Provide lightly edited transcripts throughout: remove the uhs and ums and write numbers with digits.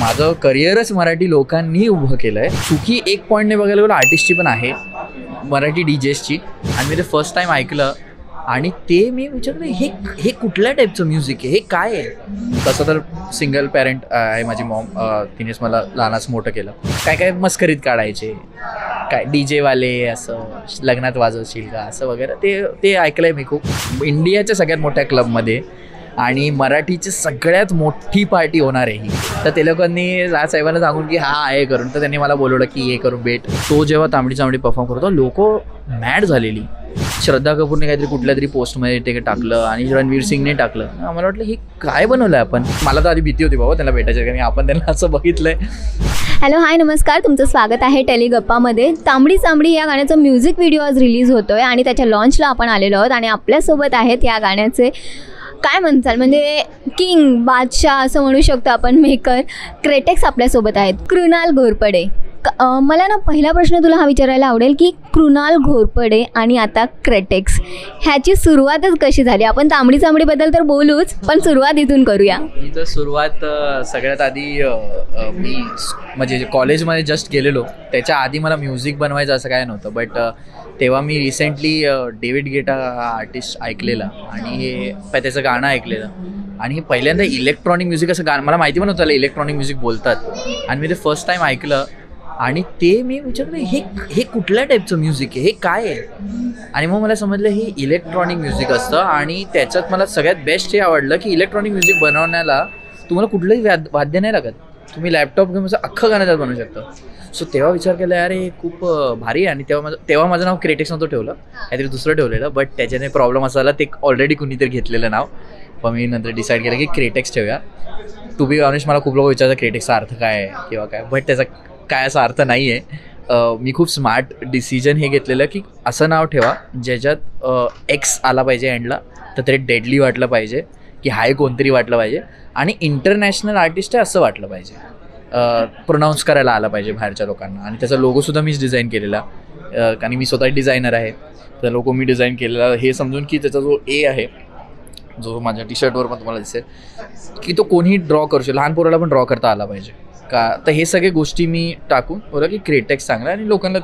माझं करिअरच मराठी लोकांनी उभं केलं आहे. चुकी एक पॉईंटने बघायला गेलो आर्टिस्टची पण आहे, मराठी डीजेसची. आणि मी ते फर्स्ट टाईम ऐकलं आणि ते मी विचारलं हे कुठल्या टाईपचं म्युझिक आहे, हे काय आहे. तसं तर सिंगल पॅरेंट आहे माझी मॉम, तिनेच मला लहानाचं मोठं केलं. काय काय मस्करीत काढायचे, काय डी जेवाले असं लग्नात वाजवशील का असं वगैरे, ते ऐकलं आहे मी खूप. इंडियाच्या सगळ्यात मोठ्या क्लबमध्ये आणि मराठीची सगळ्यात मोठी पार्टी होणार आहे ही. तर ते लोकांनी साहेबांना सांगून की हा आहे करून, तर त्यांनी मला बोलवलं की हे करून भेट. तो जेव्हा तांबडी चांबडी परफॉर्म करतो लोक मॅड झालेली. श्रद्धा कपूरने काहीतरी कुठल्या तरी पोस्टमध्ये ते टाकलं आणि रणवीर सिंगने टाकलं. मला वाटलं हे काय बनवलं आहे आपण. मला तर आधी भीती होती बाबा त्यांना भेटायची, कारण आपण त्यांना असं बघितलंय. हॅलो हाय नमस्कार, तुमचं स्वागत आहे टेलिगप्पामध्ये. तांबडी चांबडी या गाण्याचा म्युझिक व्हिडिओ आज रिलीज होतोय आणि त्याच्या लॉन्चला आपण आलेलो आहोत. आणि आपल्यासोबत आहेत या गाण्याचे काय म्हणताल म्हणजे किंग, बादशाह असं म्हणू शकतो आपण, मेकर क्रेटेक्स आपल्यासोबत आहेत. कृणाल घोरपडे. मला ना पहिला प्रश्न तुला हा विचारायला आवडेल की कृणाल घोरपडे आणि आता क्रेटेक्स ह्याची सुरुवातच कशी झाली. आपण तांबडी चांबडीबद्दल तर बोलूच, पण सुरुवात इथून करूया. मी तर सुरुवात सगळ्यात आधी मी म्हणजे कॉलेजमध्ये जस्ट गेलेलो, त्याच्या आधी मला म्युझिक बनवायचं असं काय नव्हतं. बट तेव्हा मी रिसेंटली डेव्हिड गेटा आर्टिस्ट ऐकलेला आणि हे त्याचं गाणं ऐकलेलं. आणि हे पहिल्यांदा इलेक्ट्रॉनिक म्युझिक असं गाणं, मला माहिती पण नव्हतं त्याला इलेक्ट्रॉनिक म्युझिक बोलतात. आणि मी ते फर्स्ट टाईम ऐकलं आणि ते मी विचारलं हे कुठल्या टाईपचं म्युझिक आहे, हे काय आहे. आणि मग मला समजलं हे इलेक्ट्रॉनिक म्युझिक असतं. आणि त्याच्यात मला सगळ्यात बेस्ट हे आवडलं की इलेक्ट्रॉनिक म्युझिक बनवण्याला तुम्हाला कुठलंही वाद्य नाही लागत, तुम्ही लॅपटॉप घेऊन असं अख्खं गाणं त्यात बनवू शकता. सो तेव्हा विचार केला यार हे खूप भारी आहे. आणि तेव्हा माझं नाव क्रेटेक्स नव्हतं ठेवलं, काहीतरी दुसरं ठेवलेलं. बट त्याच्याने प्रॉब्लेम असा झाला, ते ऑलरेडी कुणीतरी घेतलेलं नाव. पण मी नंतर डिसाईड केलं की क्रेटेक्स ठेवूया. टू बी ऑनेस्ट मला खूप लोक विचारतात क्रेटेक्सचा अर्थ काय आहे किंवा काय, बट त्याचा काय असा अर्थ नाही आहे. मी खूप स्मार्ट डिसिजन हे घेतलेलं की असं नाव ठेवा ज्याच्यात एक्स आला पाहिजे एंडला, तर ते डेडली वाटलं पाहिजे, की हाय कोणतरी वाटलं पाहिजे आणि इंटरनॅशनल आर्टिस्ट आहे असं वाटलं पाहिजे, प्रोनाऊन्स करायला आलं पाहिजे बाहेरच्या लोकांना. आणि त्याचा लोगोसुद्धा मीच डिझाईन केलेला, कारण मी स्वतः डिझायनर आहे. तर लोगो मी डिझाईन केलेला हे समजून की त्याचा जो ए आहे, जो माझ्या टी शर्टवर पण तुम्हाला दिसेल, की तो कोणीही ड्रॉ करू शकतो, लहान पोराला पण ड्रॉ करता आला पाहिजे का. तर हे सगळे गोष्टी मी टाकून बोला की क्रेटेक्स चांगला आहे. आणि लोकांना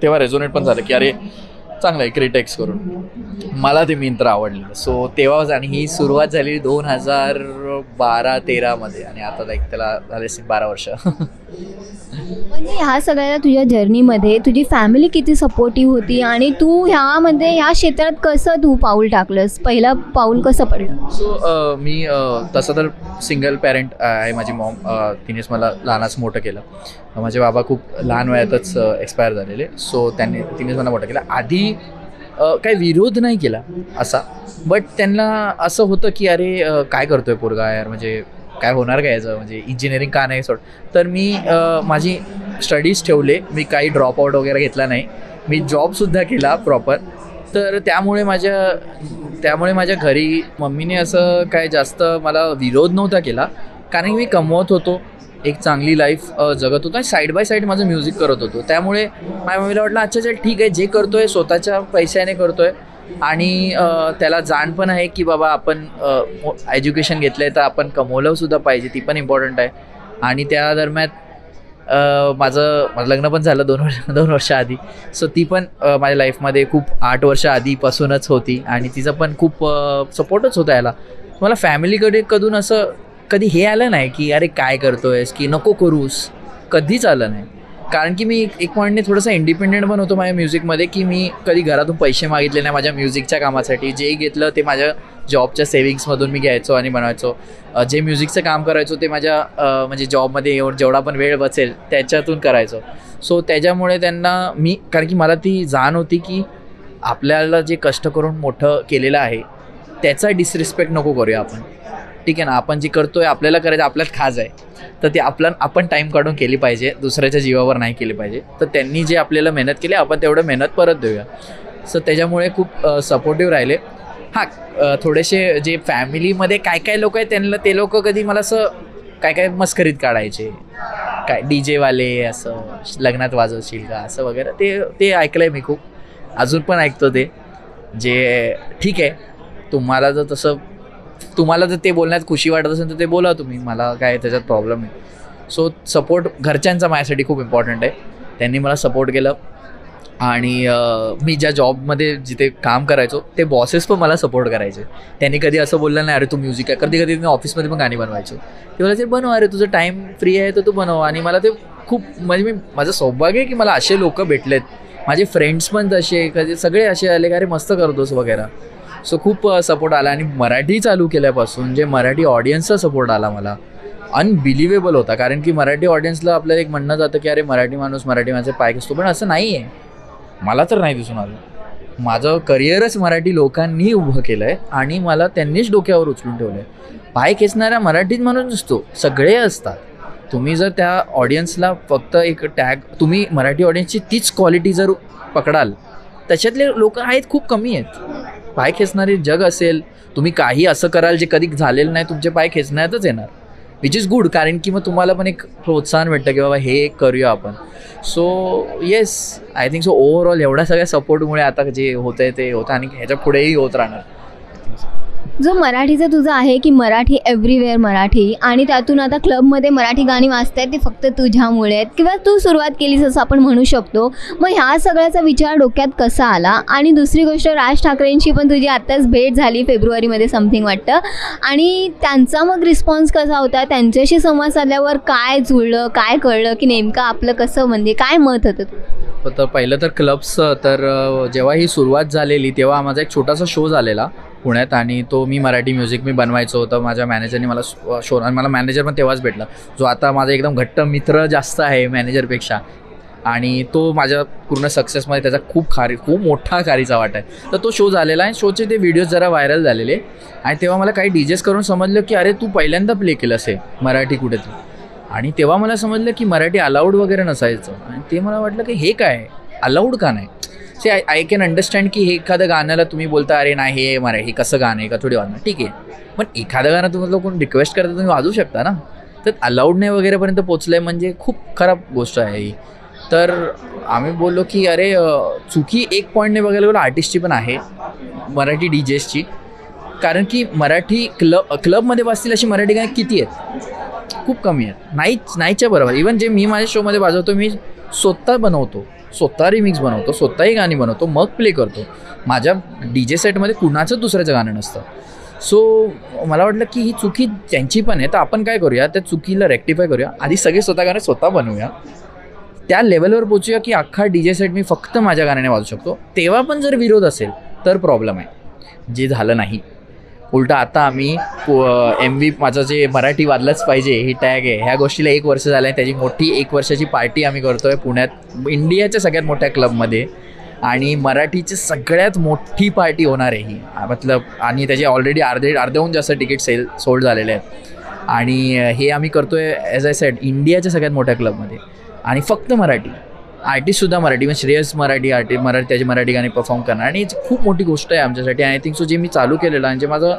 तेव्हा रेझोनेट पण झालं की अरे चांगलं आहे क्रेटेक्स करून. मला ते मिंत्र आवडलेलं. सो तेव्हाच, आणि ही सुरुवात झाली 2012-13 मध्ये आणि आता लाईक त्याला झाले 12 वर्ष. म्हणजे ह्या सगळ्या तुझ्या जर्नीमध्ये तुझी फॅमिली किती सपोर्टिव्ह होती आणि तू ह्या क्षेत्रात कसं तू पाऊल टाकलंस, पहिला पाऊल कसं पडलं. सो मी तसं तर सिंगल पॅरेंट आहे माझी मॉम, तिनेच मला लहानाचं मोठं केलं. माझे बाबा खूप लहान वयातच एक्सपायर झालेले. सो तिनेच मला मोठं केलं. आधी काही विरोध नाही केला असा, बट त्यांना असं होतं की अरे काय करतोय पोरगा यार, म्हणजे काय होणार काय याचं, म्हणजे इंजिनिअरिंग का नाही सोड. तर मी माझी स्टडीज ठेवले, मी काही ड्रॉपआउट वगैरे घेतला नाही, मी जॉबसुद्धा केला प्रॉपर. तर त्यामुळे माझ्या घरी मम्मीने असं काय जास्त मला विरोध नव्हता केला, कारण मी कमवत होतो, एक चांगली लाईफ जगत होतो आणि साईड बाय साईड माझं म्युझिक करत होतो. त्यामुळे माझ्या मम्मीला वाटलं अच्छा चल ठीक आहे, जे करतोय स्वतःच्या पैशाने करतोय आणि त्याला जाण पण आहे की बाबा आपण एज्युकेशन घेतलं आहे तर आपण कमवलंसुद्धा पाहिजे, ती पण इम्पॉर्टंट आहे. आणि त्या दरम्यान माझं लग्न पण झालं 2 वर्ष आधी. सो ती पण माझ्या लाईफमध्ये खूप 8 वर्ष आधीपासूनच होती आणि तिचं पण खूप सपोर्टच होता याला. मला फॅमिलीकडे कधून असं कधी हे आलं नाही की अरे काय करतोयस की नको करूस, कधीच आलं नाही. कारण की मी एक पॉईंटने थोडंसं इंडिपेंडेंट पण होतो माझ्या म्युझिकमध्ये, की मी कधी घरातून पैसे मागितले नाही माझ्या म्युझिकच्या कामासाठी. जे घेतलं ते माझ्या जॉबच्या सेविंग्समधून मी घ्यायचो आणि बनवायचो. जे म्युझिकचं काम करायचो ते माझ्या म्हणजे जॉबमध्ये येऊन जेवढा पण वेळ बसेल त्याच्यातून करायचो. सो त्याच्यामुळे त्यांना कारण की मला ती जाण होती की आपल्याला जे कष्ट करून मोठं केलेलं आहे त्याचा डिसरिस्पेक्ट नको करूया आपण, ठीक आहे ना. आपण जे करतोय आपल्याला करायचं, आपल्यात खाज आहे, तर ते आपण टाईम काढून केली पाहिजे, दुसऱ्याच्या जीवावर नाही केली पाहिजे. तर त्यांनी जे आपल्याला मेहनत केली आपण तेवढं मेहनत परत देऊया. सो त्याच्यामुळे खूप सपोर्टिव्ह राहिले. हां, थोडेसे जे फॅमिलीमध्ये काय लोक आहेत त्यांना ते लोक कधी मला असं काय मस्करीत काढायचे, काय डी जेवाले असं लग्नात वाजवशील का असं वगैरे, ते ऐकलं आहे मी खूप, अजून पण ऐकतो ते. जे ठीक आहे, तुम्हाला जर तसं तुम्हाला जर ते बोलण्यात खुशी वाटत असेल तर ते बोला तुम्ही, मला काय त्याच्यात प्रॉब्लेम नाही. सो सपोर्ट घरच्यांचा माझ्यासाठी खूप इम्पॉर्टंट आहे. त्यांनी मला सपोर्ट केलं आणि मी ज्या जॉबमध्ये जिथे काम करायचो ते बॉसेस पण मला सपोर्ट करायचे. त्यांनी कधी असं बोललं नाही अरे तू म्युझिक आहे. कधी कधी मी ऑफिसमध्ये पण गाणी बनवायचो. ते बोलायचे बनव, अरे तुझं टाईम फ्री आहे तर तू बनव. आणि मला ते खूप म्हणजे माझं सौभाग्य आहे की मला असे लोक भेटलेत. माझे फ्रेंड्स पण तसे, कधी सगळे असे आले की अरे मस्त करतोस वगैरे. सो खूप सपोर्ट आला. आणि मराठी चालू केल्यापासून जे मराठी ऑडियन्सचा सपोर्ट आला मला अनबिलिव्हेबल होता. कारण की मराठी ऑडियन्सला आपल्याला एक म्हणणं जातं की अरे मराठी माणूस मराठी माणसं पाय खेचतो, पण असं नाही आहे. मला तर नाही दिसून आलं. माझं करिअरच मराठी लोकांनी उभं केलं आहे आणि मला त्यांनीच डोक्यावर उचलून ठेवलं आहे. पाय खेचणारा मराठीत माणूस नसतो, सगळे असतात. तुम्ही जर त्या ऑडियन्सला फक्त एक टॅग, तुम्ही मराठी ऑडियन्सची तीच क्वालिटी जर पकडाल, त्याच्यातले लोक आहेत खूप कमी आहेत. पाय खेचणारे जग असेल, तुम्ही काही असं कराल जे कधी झालेलं नाही, तुमचे पाय खेचण्यातच येणार, विच इज गुड. कारण की मग तुम्हाला पण एक प्रोत्साहन भेटतं की बाबा हे करूया आपण. So yes, I think so overall एवढ्या सगळ्या सपोर्टमुळे आता जे होतं आहे ते होतं आणि ह्याच्या पुढेही होत राहणार. जो मराठीचं तुझं आहे की मराठी एव्हरीवेअर मराठी, आणि त्यातून आता क्लबमध्ये मराठी गाणी वाजत आहेत ते फक्त तुझ्यामुळे आहेत किंवा तू सुरुवात केलीस असं आपण म्हणू शकतो. मग ह्या सगळ्याचा विचार डोक्यात कसा आला? आणि दुसरी गोष्ट, राज ठाकरेंची पण तुझी आत्ताच भेट झाली फेब्रुवारीमध्ये समथिंग वाटतं, आणि त्यांचा मग रिस्पॉन्स कसा होता? त्यांच्याशी संवाद साधल्यावर काय जुळलं, काय कळलं की नेमकं आपलं कसं, म्हणजे काय मत होतं? तर पहिलं तर क्लब्सचं, तर जेव्हा ही सुरुवात झालेली तेव्हा माझा एक छोटासा शो झालेला पुण्यात, आणि तो मी मराठी म्युझिक मी बनवायचो होतं. माझ्या मॅनेजरने मला शो, आणि मला मॅनेजर पण तेव्हाच भेटला जो आता माझा एकदम घट्ट मित्र जास्त आहे मॅनेजरपेक्षा, आणि तो माझ्या पूर्ण सक्सेसमध्ये त्याचा खूप मोठा खारीचा वाटा आहे. तर तो शो झालेला आहे. शोचे ते व्हिडिओज जरा व्हायरल झालेले, आणि तेव्हा मला काही डीजेस करून समजलं की अरे तू पहिल्यांदा प्ले केलं असे मराठी कुठेतरी. आणि तेव्हा मला समजलं की मराठी अलाउड वगैरे नसायचं, आणि ते मला वाटलं की हे काय अलाउड का नाही. से आय कॅन अंडरस्टँड की हे एखादं गाण्याला तुम्ही बोलता अरे नाही हे मराठी कसं गाणं आहे का थोडी वाजणार, ठीक आहे. पण एखादं गाणं तुम्हाला कोण रिक्वेस्ट करता तुम्ही वाजवू शकता ना. तर अलाउड नाही वगैरेपर्यंत पोचलं आहे म्हणजे खूप खराब गोष्ट आहे ही. तर आम्ही बोललो की अरे चुकी एक पॉईंटने बघायला गेलो आर्टिस्टची पण आहे, मराठी डीजेसची. कारण की मराठी क्लबमध्ये वाजतील अशी मराठी गाणी किती आहेत? खूप कमी आहेत. नाहीच्या बरोबर. इवन जे मी माझ्या शोमध्ये वाजवतो मी स्वतः बनवतो, स्वतः रिमिक्स बनवतो, स्वतःही गाणी बनवतो, मग प्ले करतो. माझ्या डी जे सेटमध्ये कुणाचंच दुसऱ्याचं गाणं नसतं. सो मला वाटलं की ही चुकी त्यांची पण आहे, तर आपण काय करूया, त्या चुकीला रेक्टिफाय करूया. आधी सगळे स्वतः गाणं स्वतः बनवूया, त्या लेवलवर पोचूया की अख्खा डी जे सेट मी फक्त माझ्या गाण्याने वाजवू शकतो. तेव्हा पण जर विरोध असेल तर प्रॉब्लेम आहे, जे झालं नाही. उलटा आता आम्ही MV माझं जे मराठी वाजलंच पाहिजे ही टॅग आहे, ह्या गोष्टीला 1 वर्ष झालं आहे. त्याची मोठी 1 वर्षाची पार्टी आम्ही करतो आहे पुण्यात, इंडियाच्या सगळ्यात मोठ्या क्लबमध्ये, आणि मराठीची सगळ्यात मोठी पार्टी होणार आहे ही मतलब. आणि त्याचे ऑलरेडी अर्ध्याहून जास्त तिकीट सोल्ड झालेले आहेत. आणि हे आम्ही करतो आहे ॲज आय सेड इंडियाच्या सगळ्यात मोठ्या क्लबमध्ये, आणि फक्त मराठी आर्टिस्टसुद्धा मराठी, म्हणजे श्रेयस मराठी त्याची मराठी गाणी परफॉर्म करणार. आणि खूप मोठी गोष्ट आहे आमच्यासाठी. आय थिंक सो जे मी चालू केलेलं आणि जे माझं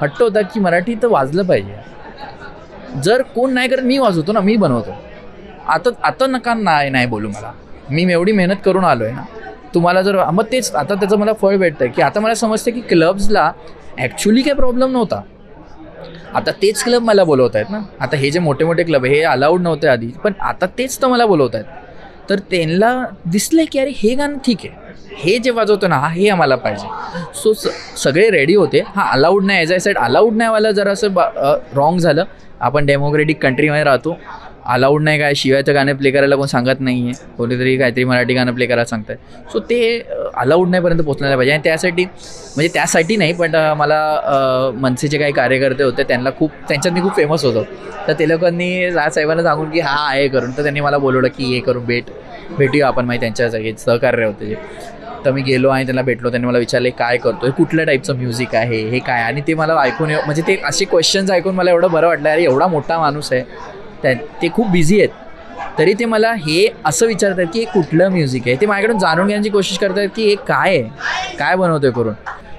हट्ट होता की मराठी तर वाजलं पाहिजे. जर कोण नाही करत मी वाजवतो ना, मी बनवतो. आता नका नाही बोलू मला, मी एवढी मेहनत करून आलो आहे ना. तुम्हाला जर मग तेच आता त्याचं मला फळ भेटतं की आता मला समजतं की क्लब्सला ॲक्च्युली काही प्रॉब्लेम नव्हता. आता तेच क्लब मला बोलवत आहेत ना. आता हे जे मोठे मोठे क्लब हे अलाउड नव्हते आधी, पण आता तेच तर मला बोलवत आहेत. तर त्यांना दिसलं की अरे हे गाणं ठीक आहे, हे जे वाजवतो ना हे आम्हाला पाहिजे. सो सगळे रेडी होते. अलाउड नाही, ॲज आय सेड अलाउड नाही वाला जरा असं रॉंग झालं. आपण डेमोक्रेटिक कंट्रीमध्ये राहतो, अलाउड नाही काय शिवायचं गाणं प्ले करायला कोण सांगत नाही आहे, कोणीतरी काहीतरी मराठी गाणं प्ले करायला सांगत आहे. सो ते अलाउड नाहीपर्यंत पोचलं पाहिजे. आणि त्यासाठी नाही, पण मला मनसेचे काही कार्यकर्ते होते, त्यांच्यात मी खूप फेमस होतो. तर ते लोकांनी राजसाहेबांना सांगून की हा आहे करून, तर त्यांनी मला बोलवलं की हे करून भेटूया आपण. माहिती त्यांच्या जागी सहकार्य होते जे. तर मी गेलो आणि त्यांना भेटलो. त्यांनी मला विचारले काय करतो, कुठल्या टाईपचं म्युझिक आहे, हे काय. आणि ते मला ऐकून म्हणजे ते असे क्वेश्चन्स ऐकून मला एवढं बरं वाटलं. अरे एवढा मोठा माणूस आहे, ते खूप बिझी आहेत, तरी ते मला हे असं विचारत आहेत की हे कुठलं म्युझिक आहे. ते माझ्याकडून जाणून घेण्याची कोशिश करत आहेत की हे काय आहे, काय बनवतो आहे करून.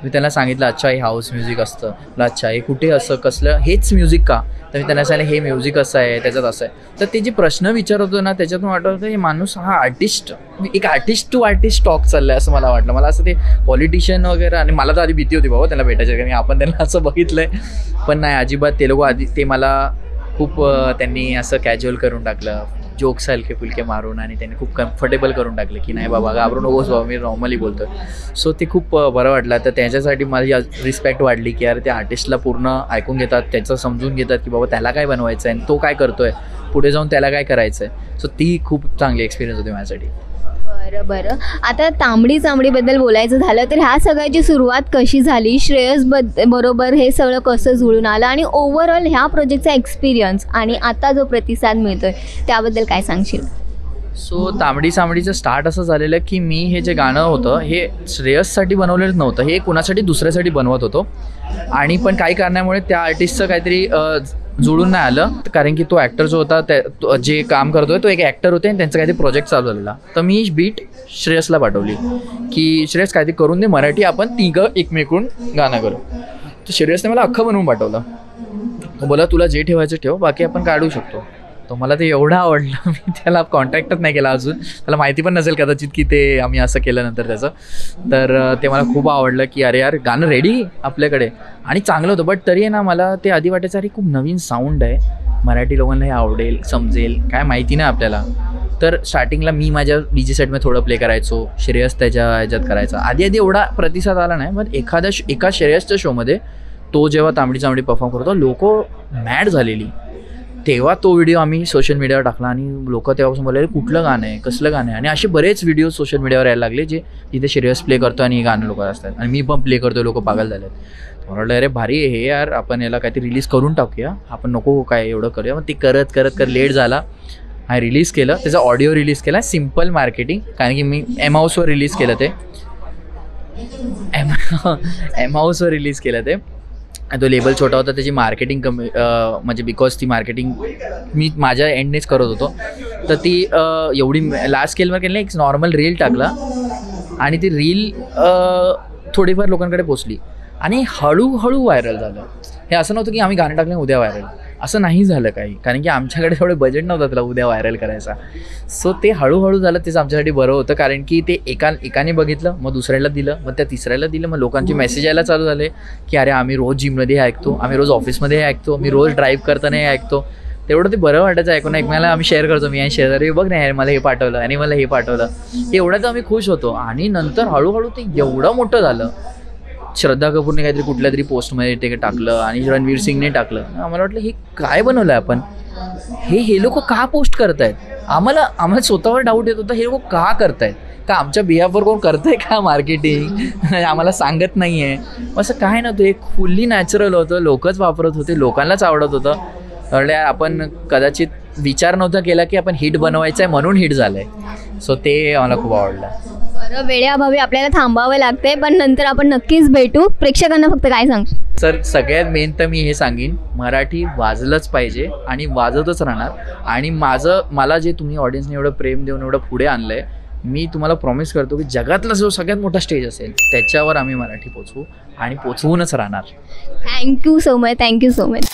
मी त्यांना सांगितलं अच्छा हे हाऊस म्युझिक असतं, मला अच्छा हे कुठे असं कसलं हेच म्युझिक का, तर मी त्यांना सांगितलं हे म्युझिक असं आहे त्याच्यात असं आहे. तर ते जे प्रश्न विचारत होतो ना त्याच्यातून वाटत होतं हे माणूस हा आर्टिस्ट, एक आर्टिस्ट टू आर्टिस्ट टॉक चाललं आहे असं मला वाटलं. मला असं ते पॉलिटिशियन वगैरे, आणि मला तर आधी भीती होती बाबा त्यांना भेटायचं, कारण आपण त्यांना असं बघितलं आहे. पण नाही अजिबात, ते लोक आधी ते मला खूप त्यांनी असं कॅज्युअल करून टाकलं, जोक्स हलके फुलके मारून, आणि त्यांनी खूप कम्फर्टेबल करून टाकलं की नाही बाबा घाबरू नकोस बाबा मी नॉर्मली बोलतो. सो ते खूप बरं वाटलं. तर त्याच्यासाठी माझी रिस्पेक्ट वाढली की यार त्या आर्टिस्टला पूर्ण ऐकून घेतात, त्याचं समजून घेतात की बाबा त्याला काय बनवायचं आहे आणि तो काय करतो आहे, पुढे जाऊन त्याला काय करायचं आहे. सो ती खूप चांगली एक्सपिरियन्स होती माझ्यासाठी. बरं. आता तांबडी चांबडीबद्दल बोलायचं झालं तर ह्या सगळ्याची सुरुवात कशी झाली, श्रेयस बरोबर हे सगळं कसं जुळून आलं, आणि ओव्हरऑल ह्या प्रोजेक्टचा एक्सपिरियन्स आणि आता जो प्रतिसाद मिळतोय त्याबद्दल काय सांगशील? सो तांबडी चांबडीचं स्टार्ट असं झालेलं की मी हे जे गाणं होतं हे श्रेयससाठी बनवलेलं नव्हतं, हे कुणासाठी दुसऱ्यासाठी बनवत होतो. आणि पण काही कारणामुळे त्या आर्टिस्टचं काहीतरी जुळून नाही आलं, कारण की तो ॲक्टर जो होता जे काम करतोय तो एक ॲक्टर होते आणि त्यांचा काहीतरी प्रोजेक्ट चालू झालेला. तर मी बीट श्रेयसला पाठवली की श्रेयस काहीतरी करून दे मराठी, आपण तिघं एकमेकून गाणं करू. तर श्रेयसने मला अख्खं बनवून पाठवलं. तो बोला तुला जे ठेवायचं ठेव, बाकी आपण काढू शकतो. तर मला ते एवढं आवडलं, मी त्याला कॉन्टॅक्टच नाही केला अजून, त्याला माहिती पण नसेल कदाचित की ते आम्ही असं केलं नंतर त्याचं. तर ते मला खूप आवडलं की अरे यार गाणं रेडी आपल्याकडे, आणि चांगलं होतं. बट तरी आहे ना मला ते आधी वाटायचं अरे खूप नवीन साऊंड आहे, मराठी लोकांना हे आवडेल समजेल काय माहिती नाही आपल्याला. तर स्टार्टिंगला मी माझ्या डीजे सेटमध्ये थोडं प्ले करायचो, श्रेयस त्याच्या ह्याच्यात करायचा. आधी एवढा प्रतिसाद आला नाही, पण एका श्रेयसच्या शोमध्ये तो जेव्हा तांबडी चांबडी परफॉर्म करतो लोक मॅड झालेली. तेव्हा तो व्हिडिओ आम्ही सोशल मीडियावर टाकला आणि लोक तेव्हापासून बोलले कुठलं गाणं आहे, कसलं गाणं आहे. आणि असे बरेच व्हिडिओ सोशल मीडियावर यायला लागले जे जिथे श्रेयस प्ले करतो आणि गाणं लोक असतात, आणि मी पण प्ले करतो, लोक पागल झाले आहेत. मला वाटलं अरे भारी आहे हे यार, आपण याला काहीतरी रिलीज करून टाकूया, आपण नको काय एवढं करूया. मग ते करत लेट झाला, हा रिलीज केलं, त्याचा ऑडिओ रिलीज केला, सिम्पल मार्केटिंग, कारण की मी एम हाऊसवर रिलीज केलं, ते एम हाऊसवर रिलीज केलं ते. तो लेबल छोटा होता, त्याची मार्केटिंग कमी, म्हणजे बिकॉज ती मार्केटिंग मी माझ्या एंडनेच करत होतो. तर ती एवढी लार्ज स्केलवर केली नाही, एक नॉर्मल रील टाकला आणि ती रील थोडीफार लोकांकडे पोचली आणि हळूहळू व्हायरल झालं. हे असं नव्हतं की आम्ही गाणं टाकलं उद्या व्हायरल, असं नाही झालं काही, कारण की आमच्याकडे थोडं बजेट नव्हतं त्याला उद्या व्हायरल करायचा. सो ते हळूहळू झालं, तेच आमच्यासाठी बरं होतं, कारण की ते एकाने बघितलं, मग दुसऱ्याला दिलं, मग त्या तिसऱ्याला दिलं, मग लोकांचे मेसेज यायला चालू झाले की अरे आम्ही रोज जिममध्ये हे ऐकतो, आम्ही रोज ऑफिसमध्ये हे ऐकतो, मी रोज ड्राईव्ह करताना हे ऐकतो. तेवढं ते बरं वाटायचं ऐकून. एकमेकाला आम्ही शेअर करतो, मी आणि शेजारी बघ नाही मला हे पाठवलं आणि मला हे पाठवलं, एवढं तर आम्ही खुश होतो. आणि नंतर हळूहळू ते एवढं मोठं झालं. श्रद्धा कपूरने काहीतरी कुठल्या तरी पोस्टमध्ये ते टाकलं आणि रणवीर सिंगने टाकलं. आम्हाला वाटलं हे काय बनवलं आहे आपण, हे लोक का पोस्ट करतायत. आम्हाला स्वतःवर डाऊट येत होता, हे लोक का करतायत, का आमच्या बिहाफवर कोण करतंय का मार्केटिंग, आम्हाला सांगत नाही आहे. असं काय नव्हतं, हे फुल्ली नॅचरल होतं, लोकच वापरत होते, लोकांनाच आवडत होतं. म्हणजे आपण कदाचित विचार नव्हता केला की आपण हिट बनवायचं आहे म्हणून हिट झालं आहे. सो ते मला खूप आवडलं. बरं, वेळेअभावी आपल्याला थांबावं लागतंय, पण नंतर आपण नक्कीच भेटू. प्रेक्षकांना फक्त काय सांगशील? सर सगळ्यात मेन तर मी हे सांगेन, मराठी वाजलंच पाहिजे आणि वाजतच राहणार. आणि मला जे तुम्ही ऑडियन्सने एवढं प्रेम देऊन एवढं पुढे आणलं आहे, मी तुम्हाला प्रॉमिस करतो की जगातला जो सगळ्यात मोठा स्टेज असेल त्याच्यावर आम्ही मराठी पोचवू आणि पोचवूनच राहणार. Thank you so much.